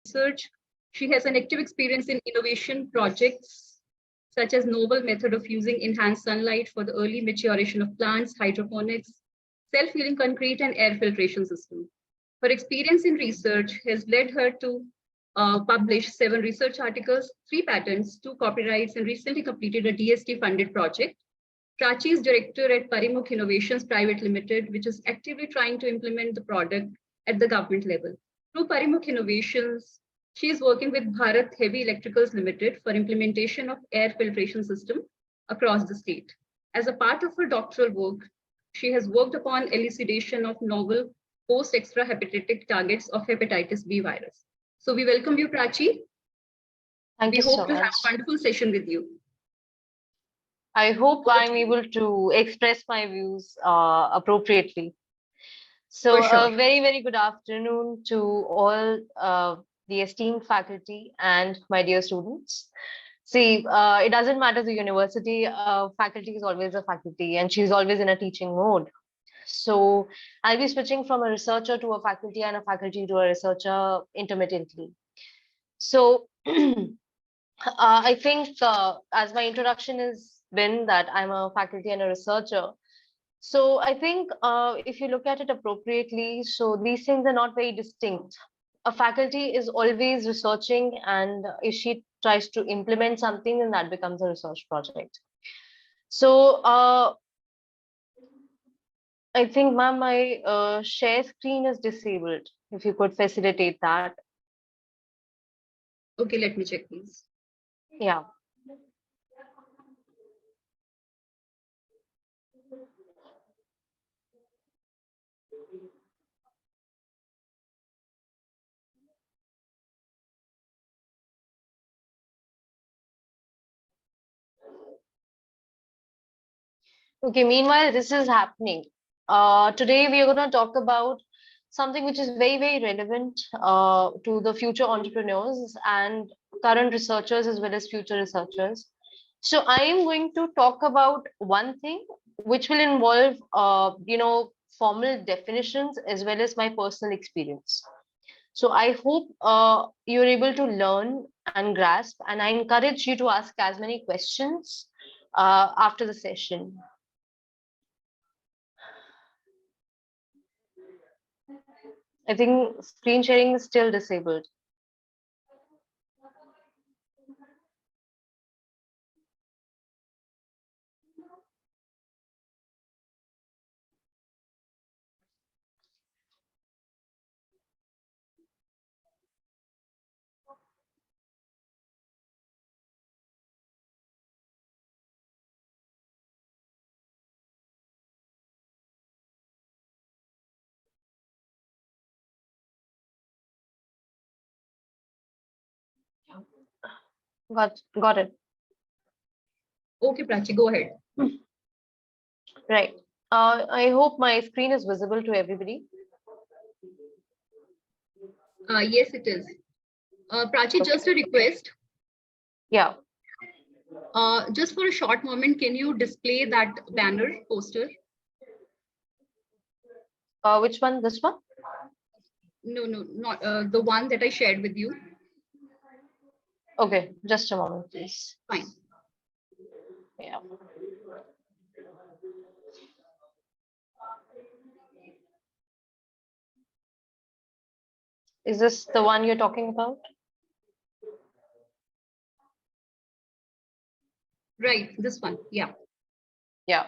research. She has an active experience in innovation projects, such as novel method of using enhanced sunlight for the early maturation of plants, hydroponics, self-healing concrete, and air filtration system. Her experience in research has led her to publish 7 research articles, 3 patents, 2 copyrights, and recently completed a DST-funded project. Prachie is director at Parimukh Innovations Private Limited, which is actively trying to implement the product at the government level. Through Parimukh Innovations, she is working with Bharat Heavy Electricals Limited for implementation of air filtration system across the state. As a part of her doctoral work, she has worked upon elucidation of novel post-extrahepatic targets of hepatitis B virus. So we welcome you, Prachie. Thank you so much. We hope to have a wonderful session with you. I hope I'm able to express my views appropriately. So a very, very good afternoon to all the esteemed faculty and my dear students. See, it doesn't matter the university, faculty is always a faculty and she's always in a teaching mode. So I'll be switching from a researcher to a faculty and a faculty to a researcher intermittently. So I think as my introduction has been that I'm a faculty and a researcher. So I think if you look at it appropriately, so these things are not very distinct. A faculty is always researching, and if she tries to implement something, then that becomes a research project. So I think, ma'am, my share screen is disabled. If you could facilitate that. Okay, let me check, please. Yeah. Okay, meanwhile, this is happening. Today, we are going to talk about something which is very, very relevant to the future entrepreneurs and current researchers as well as future researchers. So I am going to talk about one thing which will involve, formal definitions as well as my personal experience. So I hope you're able to learn and grasp, and I encourage you to ask as many questions after the session. I think screen sharing is still disabled. Got it. Okay, Prachie, go ahead. Right. I hope my screen is visible to everybody. Yes, it is. Prachie, just a request. Yeah. Just for a short moment, can you display that banner poster? Which one? This one? No, not the one that I shared with you. Okay, just a moment, please. Fine. Yeah. Is this the one you're talking about? Right, this one. Yeah. Yeah.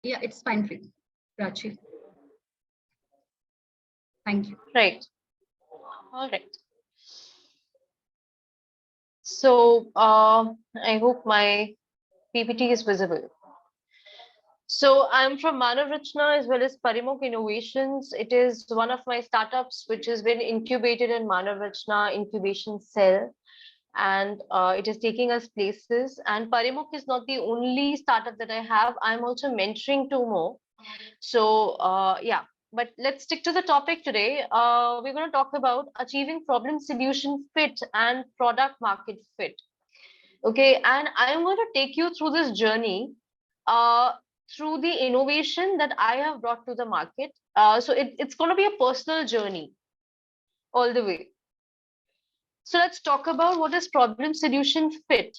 Yeah, it's fine for you, Prachie. Thank you. Right. All right. So I hope my PPT is visible. So I'm from Manav Rachna as well as Parimukh Innovations. It is one of my startups which has been incubated in Manav Rachna incubation cell, and it is taking us places. And Parimukh is not the only startup that I have. I'm also mentoring 2 more. So yeah, but let's stick to the topic today. We're going to talk about achieving problem solution fit and product market fit. Okay, and I'm going to take you through this journey uh, through the innovation that I have brought to the market. So it's going to be a personal journey all the way. So let's talk about what is problem solution fit.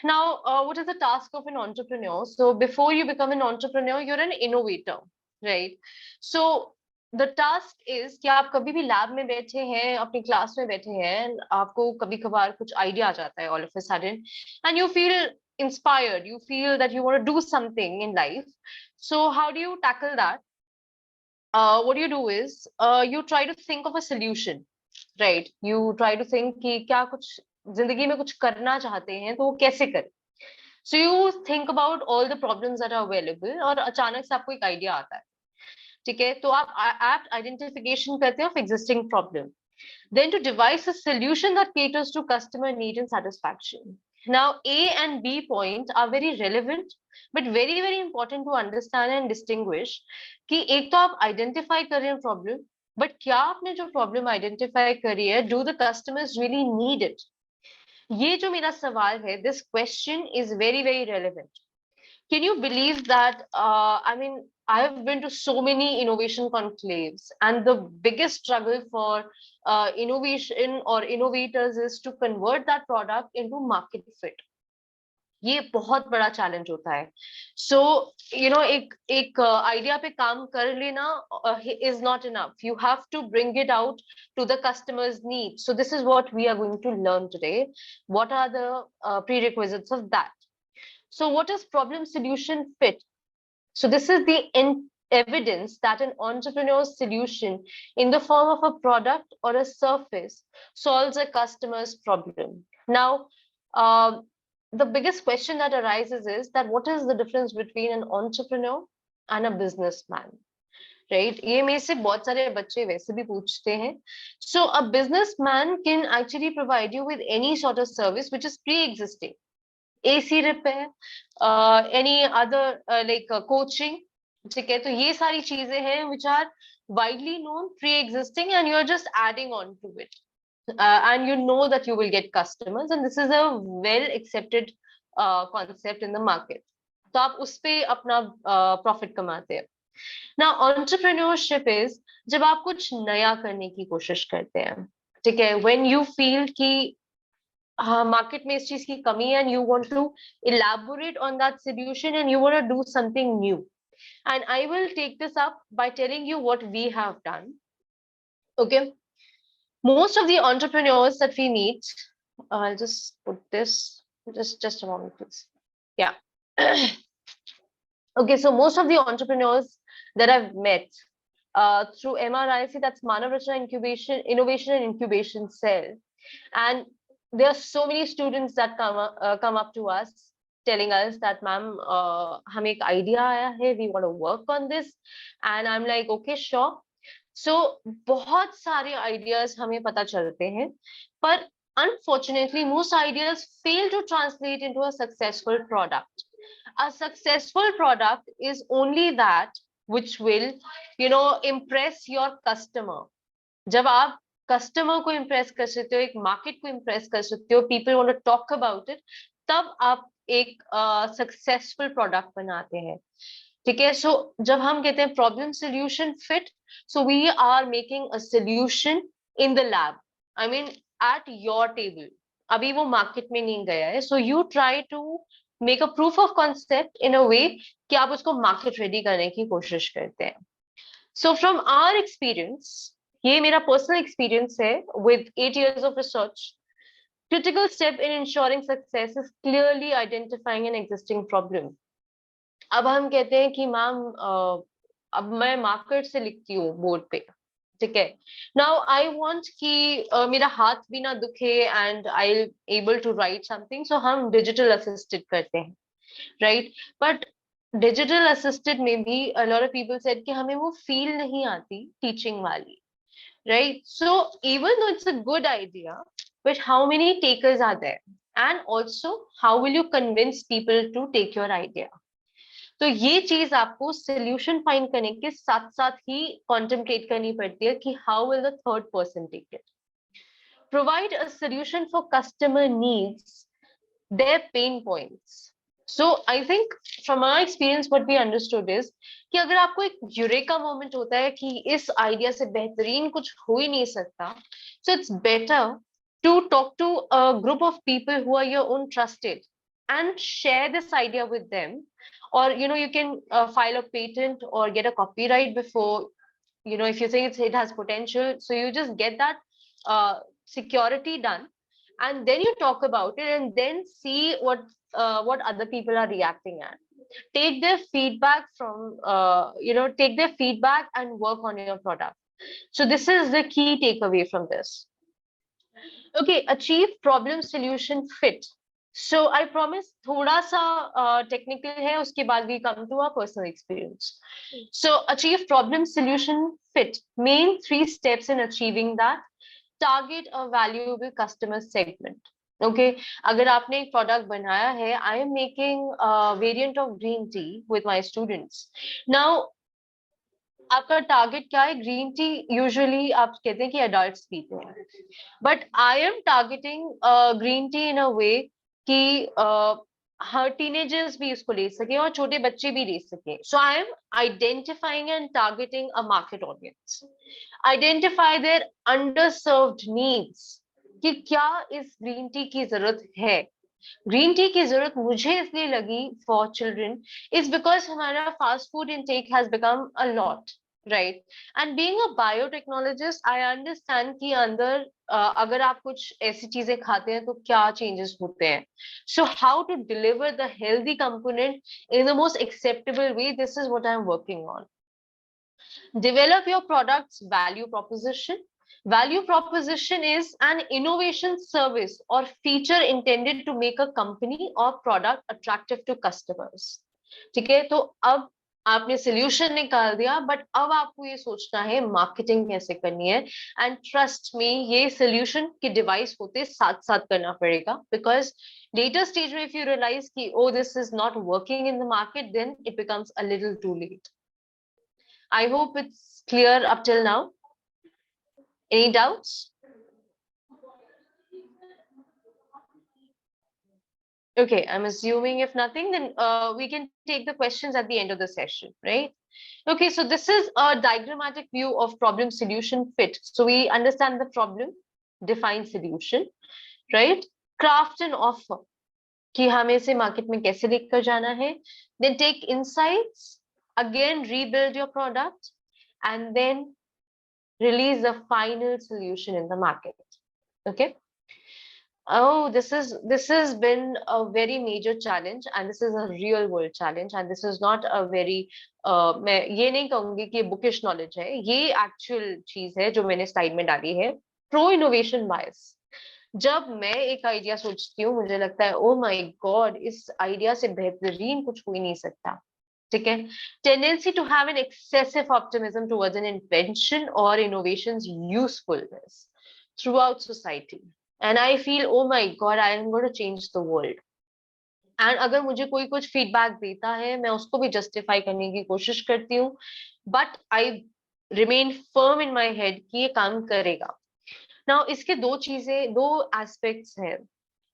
Now, what is the task of an entrepreneur? So before you become an entrepreneur, you're an innovator, right? So the task is कि आप कभी भी lab में बैठे हैं, अपनी class में बैठे हैं, आपको कभी कभार कुछ आइडिया आ जाता है all of a sudden, and you feel inspired, you feel that you want to do something in life. So how do you tackle that? What you do is you try to think of a solution, right? You try to think कि क्या कुछ जिंदगी में कुछ करना चाहते हैं तो वो कैसे करें. So you think about all the problems that are available और अचानक से आपको एक आइडिया आता है, ठीक है? तो आप apt identification करते हैं of existing problem, then to devise a solution that caters to customer need and satisfaction. Now, A and B point are very relevant, but very, very important to understand and distinguish कि एक तो आप identify कर रहे हैं problem, but क्या आपने जो problem identify करी है, do the customers really need it? ये जो मेरा सवाल है, this question is very, very relevant. Can you believe that, I mean, I have been to so many innovation conclaves, and the biggest struggle for innovation or innovators is to convert that product into market fit. ये बहुत बड़ा challenge होता है. So you know, एक idea पे काम कर लेना is not enough. You have to bring it out to the customer's needs. So this is what we are going to learn today. What are the prerequisites of that? So what is problem solution fit? So this is the evidence that an entrepreneur's solution in the form of a product or a service solves a customer's problem. Now, the biggest question that arises is that what is the difference between an entrepreneur and a businessman? Right? ये में से बहुत सारे बच्चे वैसे भी पूछते हैं. So a businessman can actually provide you with any sort of service which is pre-existing. AC repair, any other like coaching, ठीक है? तो ये सारी चीजें हैं which are widely known, pre-existing, and you're just adding on to it. And you know that you will get customers, and this is a well accepted concept in the market. तो आप उस पे अपना profit कमाते हैं. Now entrepreneurship is जब आप कुछ नया करने की कोशिश करते हैं, ठीक है? When you feel कि market में इस चीज की कमी है and you want to elaborate on that solution and you want to do something new. And I will take this up by telling you what we have done. Okay. Most of the entrepreneurs that we meet, I'll just put this, just a moment, please. Yeah. Okay, so most of the entrepreneurs that I've met through MRIC, that's Manav Rachana Incubation, Innovation and Incubation Cell. And there are so many students that come up to us telling us that, ma'am, hame ek idea aaya hai, we want to work on this. And I'm like, okay, sure. So बहुत सारे ideas हमें पता चलते हैं, पर unfortunately most ideas fail to translate into a successful product. A successful product is only that which will, you know, impress your customer. जब आप customer को impress कर सकते हो, एक market को impress कर सकते हो, people want to talk about it, तब आप एक successful product बनाते हैं. ठीक है? So जब हम कहते हैं problem solution fit, so we are making a solution in the lab. I mean at your table. अभी वो market में नहीं गया है. So you try to make a proof of concept in a way कि आप उसको market ready करने की कोशिश करते हैं. So from our experience, ये मेरा personal experience है with 8 years of research. Critical step in ensuring success is clearly identifying an existing problem. अब हम कहते हैं कि मैम अब मैं मार्केट से लिखती हूँ बोर्ड पे, ठीक है? नाउ आई वांट कि मेरा हाथ भी ना दुखे and I able to write something, so हम डिजिटल असिस्टेड करते हैं, राइट? बट डिजिटल असिस्टेड में भी a lot of people said कि हमें वो फील नहीं आती टीचिंग वाली, right? So even though it's a good idea, but how many takers are there? And also, how will you convince people to take your idea? तो ये चीज आपको सोल्यूशन फाइंड करने के साथ साथ ही कॉन्टेम्पलेट करनी पड़ती है कि how will the third person take it. Provide a solution for customer needs, their pain points. So I think from our experience what we understood is कि अगर आपको एक यूरेका मोमेंट होता है कि इस आइडिया से बेहतरीन कुछ हो ही नहीं सकता, so it's better to talk to a group of people who are your own trusted and share this idea with them, or you can file a patent or get a copyright before, if you think it has potential, so you just get that security done, and then you talk about it and then see what other people are reacting at. Take their feedback from take their feedback and work on your product. So this is the key takeaway from this. Okay, achieve problem solution fit. So I promise thoda sa technical hai, uske baad we come to our personal experience. So achieve problem solution fit. Main 3 steps in achieving that. Target a valuable customer segment. Okay, अगर आपने एक product बनाया है, I am making a variant of green tea with my students. Now आपका target क्या है? Green tea usually आप कहते हैं कि एडल्ट्स पीते हैं, but I am targeting green tea in a way कि हर टीनेजर्स भी इसको ले सके और छोटे बच्चे भी ले सके. So I am identifying and targeting a market audience. Identify their underserved needs कि क्या इस ग्रीन टी की जरूरत है. ग्रीन टी की जरूरत मुझे इसलिए लगी फॉर चिल्ड्रन इज बिकॉज हमारा fast food intake has become a lot, right? And being a biotechnologist I understand कि अंदर अगर आप कुछ ऐसी चीजें खाते हैं तो क्या चेंजेस होते हैं. So how to deliver the healthy component in the most acceptable way, this is what I am working on. Develop your product's value proposition. Value proposition is an innovation service or feature intended to make a company or product attractive to customers. ठीक है, तो अब आपने solution निकाल दिया, but अब आपको ये सोचना है मार्केटिंग कैसे करनी है. एंड ट्रस्ट मी, ये solution के डिवाइस होते साथ साथ करना पड़ेगा, बिकॉज later stage में if you realize कि oh this is not working in the market, then it becomes a little too late. I hope it's clear up till now. Any doubts? Okay, I'm assuming if nothing, then we can take the questions at the end of the session, right? Okay, so this is a diagrammatic view of problem solution fit. So we understand the problem, define solution, right? Craft an offer कि हमें इसे market में कैसे लेकर जाना है. Then take insights, again rebuild your product, and then release the final solution in the market. Okay. Oh, this has been a very major challenge, and this is a real world challenge, and this is not a very मैं ये नहीं कहूंगी कि bookish knowledge है, ये actual चीज है जो मैंने स्लाइड में डाली है. प्रो इनोवेशन बायस. जब मैं एक आइडिया सोचती हूँ मुझे लगता है ओ माय गॉड, इस आइडिया से बेहतरीन कुछ हो ही नहीं सकता. ठीक है. Tendency to have an excessive optimism towards an invention or innovation's usefulness throughout society, and I feel oh my god I am going to change the world. And अगर मुझे कोई कुछ फीडबैक देता है मैं उसको भी जस्टिफाई करने की कोशिश करती हूँ, but I remain firm in my head कि ये काम करेगा. नाउ इसके दो एस्पेक्ट्स हैं.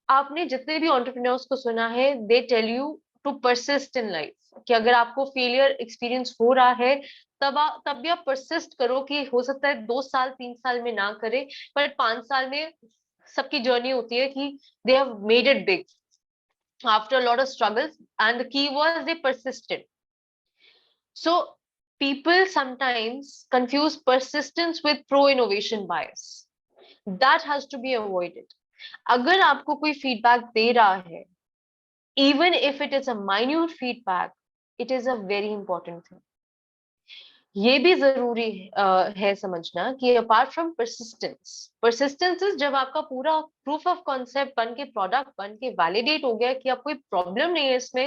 आपने जितने भी एंटरप्रेन्योर्स को सुना है, they tell you to persist in life, कि अगर आपको फेलियर एक्सपीरियंस हो रहा है तब भी आप परसिस्ट करो, कि हो सकता है 2 साल 3 साल में ना करे, पर 5 साल में सबकी जर्नी होती है कि they have made it big after a lot of struggles, and the key was they persisted. So people sometimes confuse persistence with pro innovation bias. That has to be avoided. अगर आपको कोई feedback दे रहा है, even if it is a minute feedback, it is a very important thing. ये भी जरूरी है समझना कि अपार्ट फ्रॉम परसिस्टेंस जब आपका पूरा प्रूफ ऑफ कॉन्सेप्ट बन के प्रोडक्ट बन के वैलिडेट हो गया कि आप कोई प्रॉब्लम नहीं है इसमें,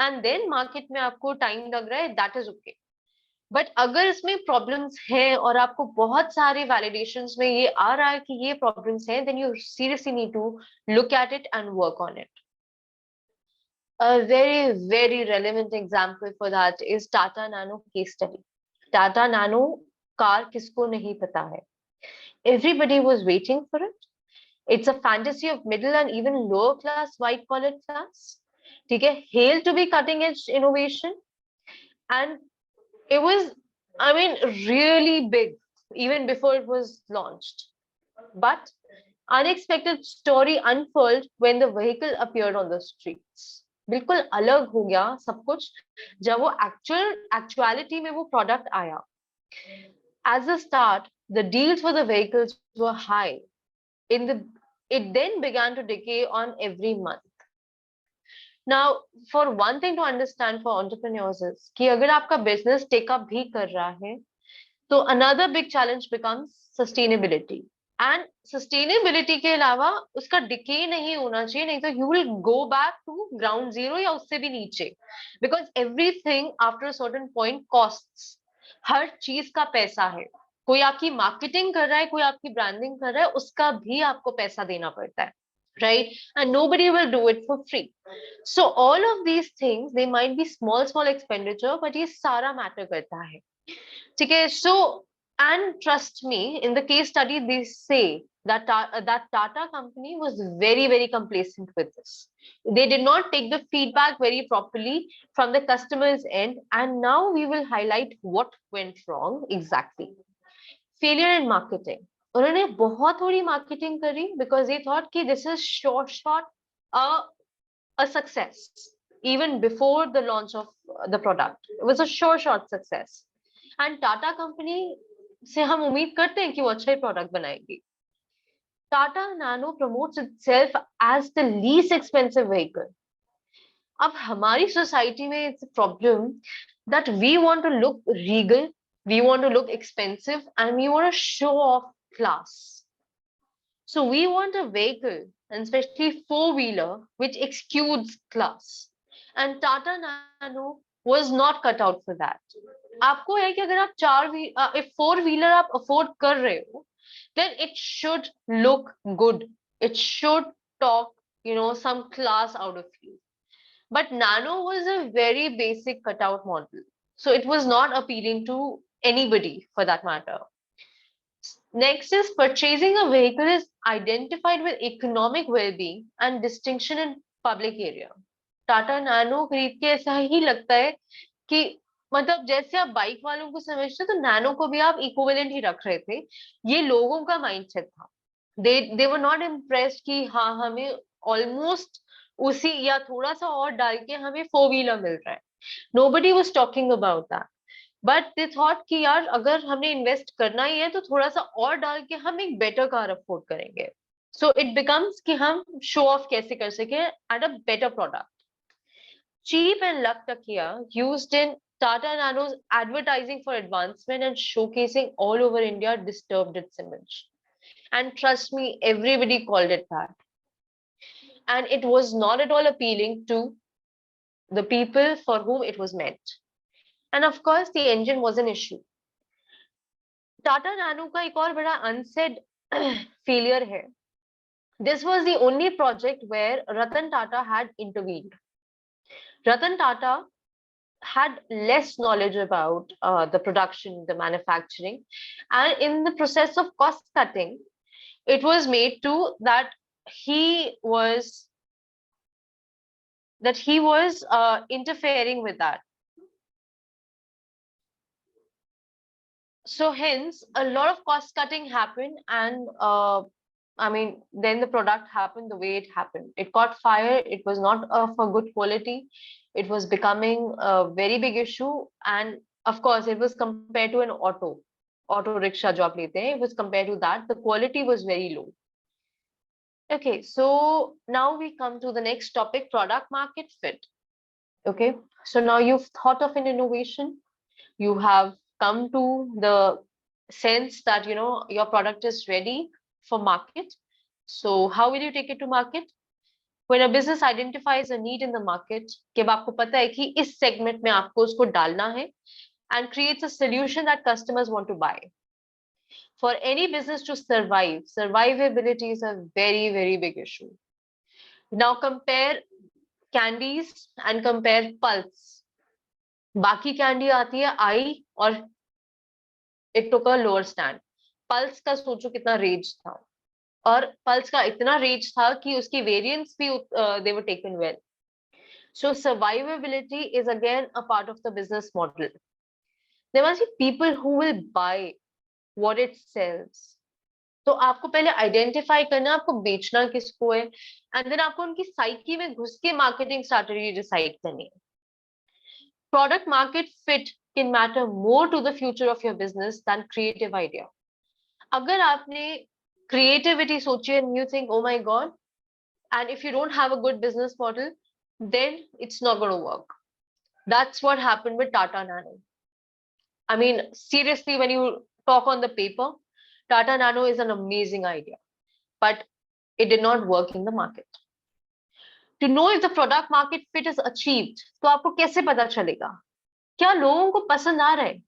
एंड देन मार्केट में आपको टाइम लग रहा है, दैट इज ओके. बट अगर इसमें प्रॉब्लम्स हैं और आपको बहुत सारे वैलिडेशंस में ये आ रहा है कि ये प्रॉब्लम्स हैं, then you seriously need to look at it and work on it. A very, very relevant example for that is Tata Nano case study. Tata Nano car किसको नहीं पता है? Everybody was waiting for it. It's a fantasy of middle and even lower class white collar class. ठीक है, hailed to be cutting edge innovation, and it was, I mean, really big even before it was launched. But unexpected story unfolded when the vehicle appeared on the streets. बिल्कुल अलग हो गया सब कुछ जब वो एक्चुअलिटी में वो प्रोडक्ट आया. As a start, the deals for the vehicles were high. It then began to decay on every month. Now, for one thing to understand for entrepreneurs is कि अगर आपका business take up भी कर रहा है, तो another big challenge becomes sustainability. And sustainability के अलावा उसका decay नहीं होना चाहिए, नहीं तो you will go back to ground zero या उससे भी नीचे. Because everything after a certain point costs. हर चीज का पैसा है. कोई आपकी marketing कर रहा है, कोई आपकी branding कर रहा है, उसका भी आपको पैसा देना पड़ता है. Right? And nobody will do it for free. So all of these things, they might be small expenditure, but ये सारा matter करता है. Okay, so, and trust me, in the case study, they say that that Tata company was very, very complacent with this. They did not take the feedback very properly from the customer's end, and now we will highlight what went wrong exactly. Failure in marketing. उन्होंने बहुत थोड़ी marketing करी because they thought कि this is short a success even before the launch of the product. It was a short success. And Tata company से हम उम्मीद करते हैं कि वो अच्छा ही प्रोडक्ट बनाएगी. Tata Nano promotes itself as the least expensive vehicle. अब हमारी सोसाइटी में it's a problem that we want to look regal, we want to look expensive, and we want to show off class. So we want a vehicle, and especially four-wheeler, which exudes class. And Tata Nano was not cut out for that. आपको है कि अगर आप if four-wheeler आप afford कर रहे हो, then it should look good. It should talk, some class out of you. But Nano was a very basic cutout model. So it was not appealing to anybody for that matter. Next is purchasing a vehicle is identified with economic well-being and distinction in public area. Tata nano खरीद के ऐसा ही लगता है कि मतलब जैसे आप bike वालों को समझते तो नैनो को भी आप इक्विवेलेंट ही रख रहे थे. ये लोगों का माइंडसेट था. they were not impressed कि हाँ हमें ऑलमोस्ट उसी या थोड़ा सा और डाल के हमें फोर व्हीलर मिल रहा है. nobody was talking about that. But they thought कि यार अगर हमने इन्वेस्ट करना ही है तो थोड़ा सा और डाल के हम एक बेटर कार अफोर्ड करेंगे. सो इट बिकम्स कि हम शो ऑफ कैसे कर सके at a better product. Cheap and lakhtakiya used in Tata Nano's advertising for advancement and showcasing all over India disturbed its image. And trust me, everybody called it that. And it was not at all appealing to the people for whom it was meant. And of course, the engine was an issue. Tata Nano का एक और बड़ा unsaid failure है. This was the only project where Ratan Tata had intervened. Ratan Tata had less knowledge about the production, the manufacturing, and in the process of cost cutting, it was made to that he was interfering with that. So hence a lot of cost cutting happened, and then the product happened the way it happened. It caught fire. It was not of a good quality. It was becoming a very big issue. And of course, it was compared to an auto rickshaw jo aap lete hain, it was compared to that. The quality was very low. Okay, so now we come to the next topic, product market fit. Okay, so now you've thought of an innovation. You have come to the sense that your product is ready for market. So how will you take it to market? When a business identifies a need in the market, कि अब आपको पता है कि इस segment में आपको उसको डालना है, and creates a solution that customers want to buy. For any business to survive, survivability is a very, very big issue. Now compare candies and compare pulse. बाकी कैंडी आती है आई और it took a lower stand. Pulse का सोचो कितना range था, और pulse का इतना रेंज था कि उसकी वेरिएंट्स भी they were taken well. So survivability is again a part of the business model. There must be people who will buy what it sells. तो आपको पहले आइडेंटिफाई करना आपको बेचना किसको है, एंड देन आपको उनकी साइकी में घुस के मार्केटिंग स्ट्रैटेजी डिसाइड करनी है. Product market fit can matter more to the future of your business than creative idea. अगर आपने क्रिएटिविटी सोची and you think oh my god, and if you don't have a good business model, then it's not going to work. That's what happened with Tata Nano. I mean, seriously, when you talk on the paper, Tata Nano is an amazing idea, but it did not work in the market. To know if the product market fit is achieved, तो आपको कैसे पता चलेगा क्या लोगों को पसंद आ रहा है?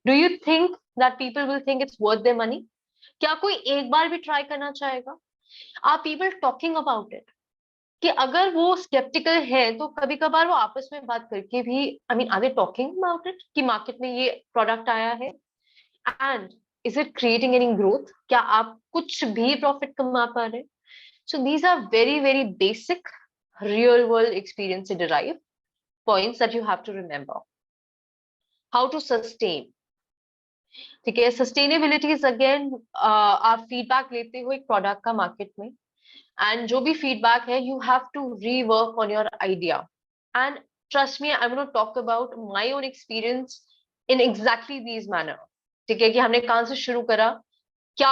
Do you think that people will think it's worth their money? क्या कोई एक बार भी ट्राई करना चाहेगा? Are people talking about it? कि अगर वो स्केप्टिकल है तो कभी कभार वो आपस में बात करके भी, I mean, are they talking about it कि मार्केट में ये प्रोडक्ट आया है, and is it creating any growth? क्या आप कुछ भी प्रॉफिट कमा पा रहे? So these are very very basic real world experience से derive points that you have to remember. How to sustain. ठीक है, सस्टेनेबिलिटी इज अगेन आप फीडबैक लेते हो एक प्रोडक्ट का मार्केट में, and जो भी feedback है, you have to rework on your idea. And trust me, I'm going to talk about my own experience in exactly these manner. ठीक है, कि हमने कहाँ से शुरू करा, क्या